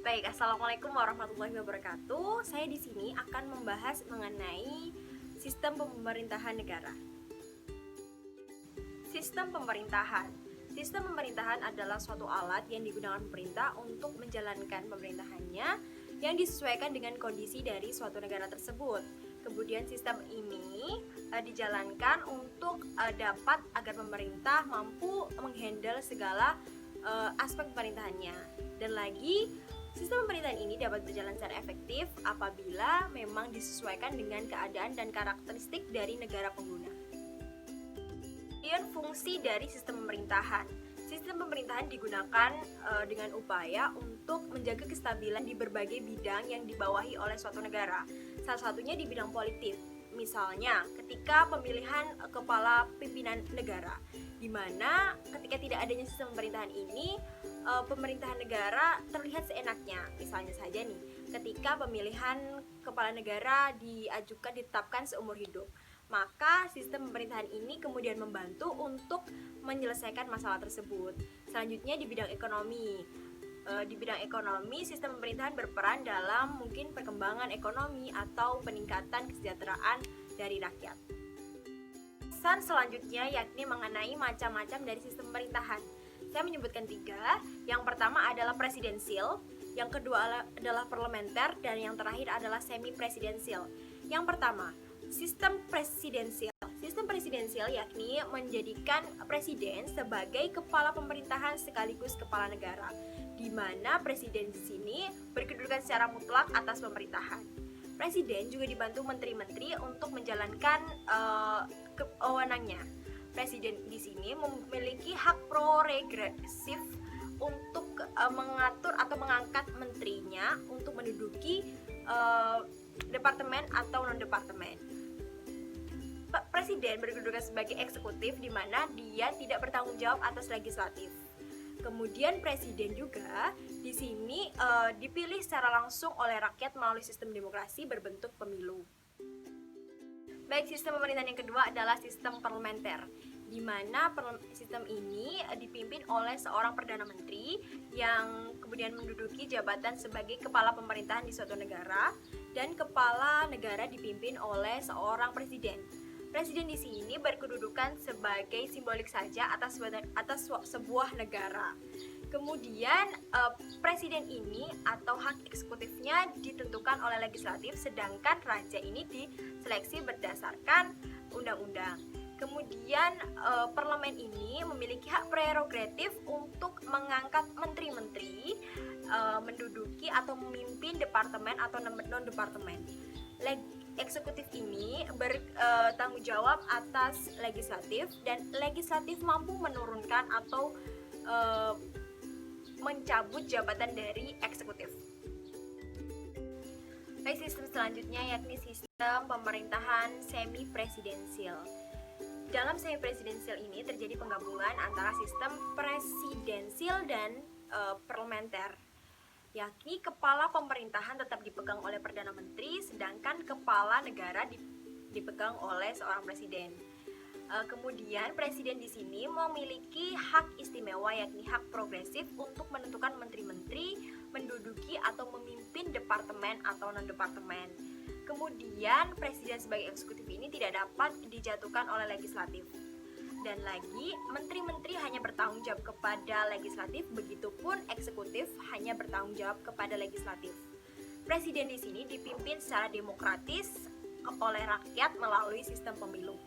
Baik, Assalamualaikum warahmatullahi wabarakatuh. Saya di sini akan membahas mengenai sistem pemerintahan negara. Sistem pemerintahan. Sistem pemerintahan adalah suatu alat yang digunakan pemerintah untuk menjalankan pemerintahannya yang disesuaikan dengan kondisi dari suatu negara tersebut. Kemudian sistem ini dijalankan untuk dapat agar pemerintah mampu menghandle segala aspek pemerintahannya. Dan lagi, sistem pemerintahan ini dapat berjalan secara efektif apabila memang disesuaikan dengan keadaan dan karakteristik dari negara pengguna. Kemudian fungsi dari sistem pemerintahan. Sistem pemerintahan digunakan dengan upaya untuk menjaga kestabilan di berbagai bidang yang dibawahi oleh suatu negara. Salah satunya di bidang politik. Misalnya, ketika pemilihan kepala pimpinan negara, di mana ketika tidak adanya sistem pemerintahan ini, pemerintahan negara terlihat seenaknya. Misalnya saja nih, ketika pemilihan kepala negara ditetapkan seumur hidup, maka sistem pemerintahan ini kemudian membantu untuk menyelesaikan masalah tersebut. Selanjutnya di bidang ekonomi. Di bidang ekonomi, sistem pemerintahan berperan dalam mungkin perkembangan ekonomi atau peningkatan kesejahteraan dari rakyat. Pesan selanjutnya yakni mengenai macam-macam dari sistem pemerintahan. Saya menyebutkan 3. Yang pertama adalah presidensial, yang kedua adalah parlementer, dan yang terakhir adalah semi presidensial. Yang pertama, sistem presidensial. Sistem presidensial yakni menjadikan presiden sebagai kepala pemerintahan sekaligus kepala negara, di mana presiden di sini berkedudukan secara mutlak atas pemerintahan. Presiden juga dibantu menteri-menteri untuk menjalankan wewenangnya. Presiden di sini memiliki hak prerogatif untuk mengatur atau mengangkat menterinya untuk menduduki departemen atau non-departemen. Presiden berkedudukan sebagai eksekutif, di mana dia tidak bertanggung jawab atas legislatif. Kemudian presiden juga di sini dipilih secara langsung oleh rakyat melalui sistem demokrasi berbentuk pemilu. Baik, sistem pemerintahan yang kedua adalah sistem parlementer, di mana sistem ini dipimpin oleh seorang perdana menteri yang kemudian menduduki jabatan sebagai kepala pemerintahan di suatu negara, dan kepala negara dipimpin oleh seorang presiden. Presiden di sini berkedudukan sebagai simbolik saja atas sebuah negara. Kemudian presiden ini atau hak eksekutifnya ditentukan oleh legislatif, sedangkan raja ini diseleksi berdasarkan undang-undang. Kemudian parlemen ini memiliki hak prerogatif untuk mengangkat menteri-menteri menduduki atau memimpin departemen atau non-departemen. Eksekutif ini bertanggung jawab atas legislatif, dan legislatif mampu menurunkan atau mencabut jabatan dari eksekutif. Baik, sistem selanjutnya yakni sistem pemerintahan semi presidensial. Dalam semi presidensial ini terjadi penggabungan antara sistem presidensial dan parlementer, yakni kepala pemerintahan tetap dipegang oleh Perdana Menteri, sedangkan kepala negara dipegang oleh seorang presiden. Kemudian presiden di sini memiliki hak istimewa, yakni hak progresif untuk menentukan menteri-menteri menduduki atau memimpin departemen atau non-departemen. Kemudian presiden sebagai eksekutif ini tidak dapat dijatuhkan oleh legislatif. Dan lagi, menteri-menteri hanya bertanggung jawab kepada legislatif, begitupun eksekutif hanya bertanggung jawab kepada legislatif. Presiden di sini dipimpin secara demokratis oleh rakyat melalui sistem pemilu.